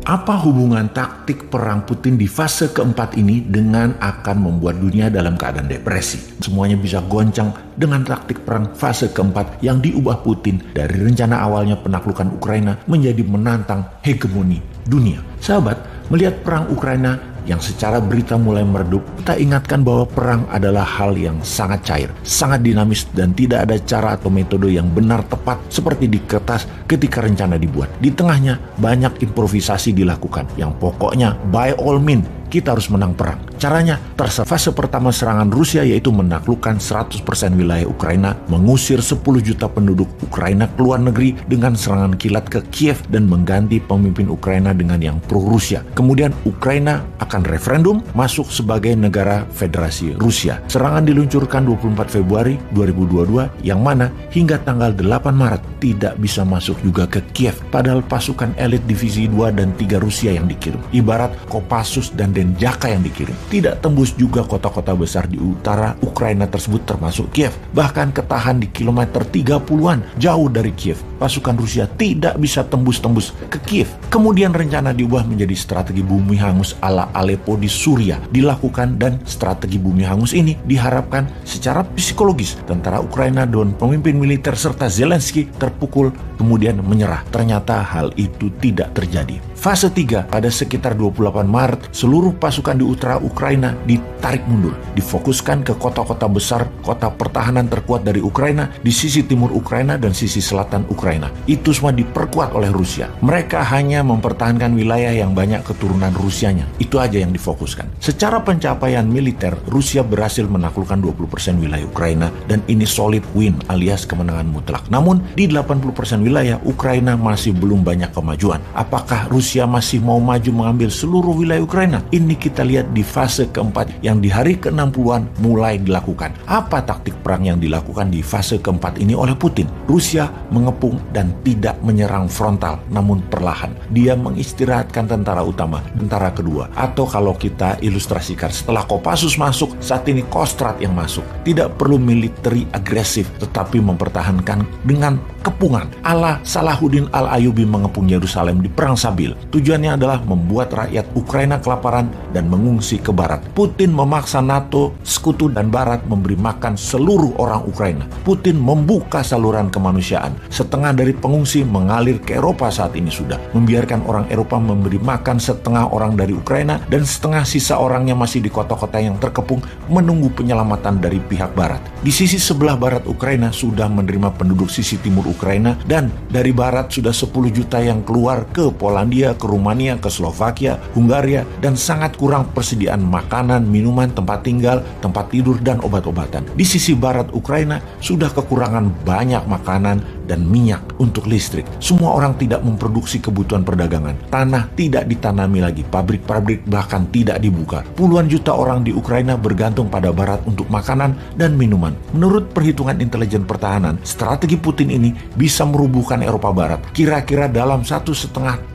Apa hubungan taktik perang Putin di fase keempat ini dengan akan membuat dunia dalam keadaan depresi? Semuanya bisa goncang dengan taktik perang fase keempat yang diubah Putin dari rencana awalnya penaklukan Ukraina menjadi menantang hegemoni dunia. Sahabat, melihat perang Ukraina yang secara berita mulai meredup, kita ingatkan bahwa perang adalah hal yang sangat cair, sangat dinamis, dan tidak ada cara atau metode yang benar tepat seperti di kertas ketika rencana dibuat. Di tengahnya banyak improvisasi dilakukan, yang pokoknya by all means kita harus menang perang. Caranya terserah. Fase pertama serangan Rusia yaitu menaklukkan 100% wilayah Ukraina, mengusir 10 juta penduduk Ukraina ke luar negeri dengan serangan kilat ke Kiev dan mengganti pemimpin Ukraina dengan yang pro-Rusia. Kemudian Ukraina akan referendum masuk sebagai negara federasi Rusia. Serangan diluncurkan 24 Februari 2022 yang mana hingga tanggal 8 Maret tidak bisa masuk juga ke Kiev, padahal pasukan elit divisi 2 dan 3 Rusia yang dikirim. Ibarat Kopassus dan Denjaka yang dikirim. Tidak tembus juga kota-kota besar di utara Ukraina tersebut termasuk Kiev. Bahkan ketahan di kilometer 30-an jauh dari Kiev. Pasukan Rusia tidak bisa tembus-tembus ke Kiev. Kemudian rencana diubah menjadi strategi bumi hangus ala Aleppo di Suriah dilakukan, dan strategi bumi hangus ini diharapkan secara psikologis tentara Ukraina dan pemimpin militer serta Zelensky terpukul kemudian menyerah. Ternyata hal itu tidak terjadi. Fase 3 pada sekitar 28 Maret seluruh pasukan di utara Ukraina ditarik mundur, difokuskan ke kota-kota besar, kota pertahanan terkuat dari Ukraina di sisi timur Ukraina dan sisi selatan Ukraina. Itu semua diperkuat oleh Rusia. Mereka hanya mempertahankan wilayah yang banyak keturunan Rusianya. Itu aja yang difokuskan. Secara pencapaian militer, Rusia berhasil menaklukkan 20% wilayah Ukraina dan ini solid win alias kemenangan mutlak. Namun di 80% wilayah Ukraina masih belum banyak kemajuan. Apakah Rusia masih mau maju mengambil seluruh wilayah Ukraina? Ini kita lihat di fase keempat yang di hari ke-60-an mulai dilakukan. Apa taktik perang yang dilakukan di fase keempat ini oleh Putin? Rusia mengepung dan tidak menyerang frontal, namun perlahan. Dia mengistirahatkan tentara utama, tentara kedua. Atau kalau kita ilustrasikan, setelah Kopassus masuk, saat ini Kostrad yang masuk. Tidak perlu militeri agresif, tetapi mempertahankan dengan kepungan. Ala Salahuddin Al-Ayyubi mengepung Yerusalem di Perang Sabil. Tujuannya adalah membuat rakyat Ukraina kelaparan dan mengungsi ke barat. Putin memaksa NATO, sekutu dan barat memberi makan seluruh orang Ukraina. Putin membuka saluran kemanusiaan. Setengah dari pengungsi mengalir ke Eropa saat ini sudah. Membiarkan orang Eropa memberi makan setengah orang dari Ukraina dan setengah sisa orangnya masih di kota-kota yang terkepung menunggu penyelamatan dari pihak barat. Di sisi sebelah barat Ukraina sudah menerima penduduk sisi timur Ukraina, dan dari barat sudah 10 juta yang keluar ke Polandia, ke Rumania, ke Slovakia, Hungaria, dan sangat kurang persediaan makanan, minuman, tempat tinggal, tempat tidur, dan obat-obatan. Di sisi barat Ukraina sudah kekurangan banyak makanan dan minyak untuk listrik. Semua orang tidak memproduksi kebutuhan perdagangan. Tanah tidak ditanami lagi, pabrik-pabrik bahkan tidak dibuka. Puluhan juta orang di Ukraina bergantung pada barat untuk makanan dan minuman. Menurut perhitungan intelijen pertahanan, strategi Putin ini bisa merubuhkan Eropa Barat. Kira-kira dalam 1,5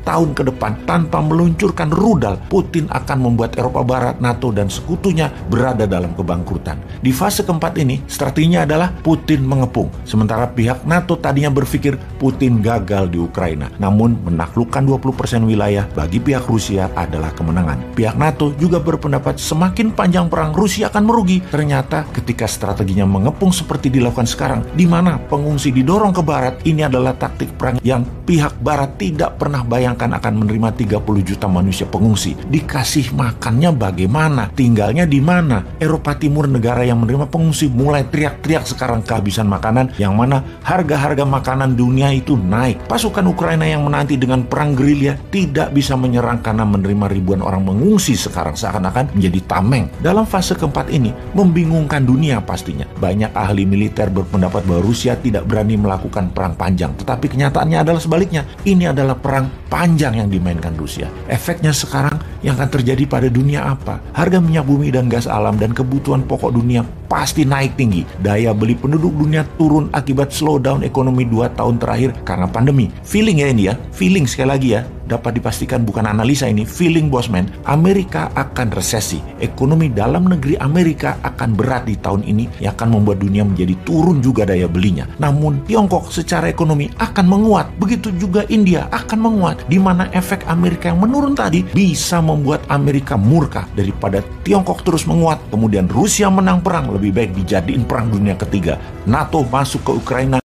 tahun ke depan, tanpa meluncurkan rudal, Putin akan membuat Eropa Barat, NATO, dan sekutunya berada dalam kebangkrutan. Di fase keempat ini, strateginya adalah Putin mengepung. Sementara pihak NATO tadinya berpikir Putin gagal di Ukraina. Namun, menaklukkan 20% wilayah bagi pihak Rusia adalah kemenangan. Pihak NATO juga berpendapat semakin panjang perang, Rusia akan merugi. Ternyata ketika strateginya mengepung seperti dilakukan sekarang, di mana pengungsi didorong ke barat, ini adalah taktik perang yang pihak barat tidak pernah bayangkan akan menerima 30 juta manusia pengungsi. Dikasih makannya bagaimana? Tinggalnya di mana? Eropa Timur, negara yang menerima pengungsi, mulai teriak-teriak sekarang kehabisan makanan, yang mana harga-harga makanan dunia itu naik. Pasukan Ukraina yang menanti dengan perang gerilya tidak bisa menyerang karena menerima ribuan orang mengungsi sekarang, seakan-akan menjadi tameng. Dalam fase keempat ini membingungkan dunia pastinya. Banyak ahli militer berpendapat bahwa Rusia tidak berani melakukan perang panjang, tetapi kenyataannya adalah sebaliknya. Ini adalah perang panjang yang dimainkan Rusia. Efeknya sekarang yang akan terjadi pada dunia apa? Harga minyak bumi dan gas alam dan kebutuhan pokok dunia pasti naik tinggi. Daya beli penduduk dunia turun akibat slowdown ekonomi ekonomi 2 tahun terakhir karena pandemi. Feeling ya ini ya, feeling sekali lagi ya, dapat dipastikan bukan analisa ini, feeling bosman, Amerika akan resesi. Ekonomi dalam negeri Amerika akan berat di tahun ini yang akan membuat dunia menjadi turun juga daya belinya. Namun Tiongkok secara ekonomi akan menguat, begitu juga India akan menguat, di mana efek Amerika yang menurun tadi bisa membuat Amerika murka. Daripada Tiongkok terus menguat, kemudian Rusia menang perang, lebih baik dijadiin perang dunia ketiga. NATO masuk ke Ukraina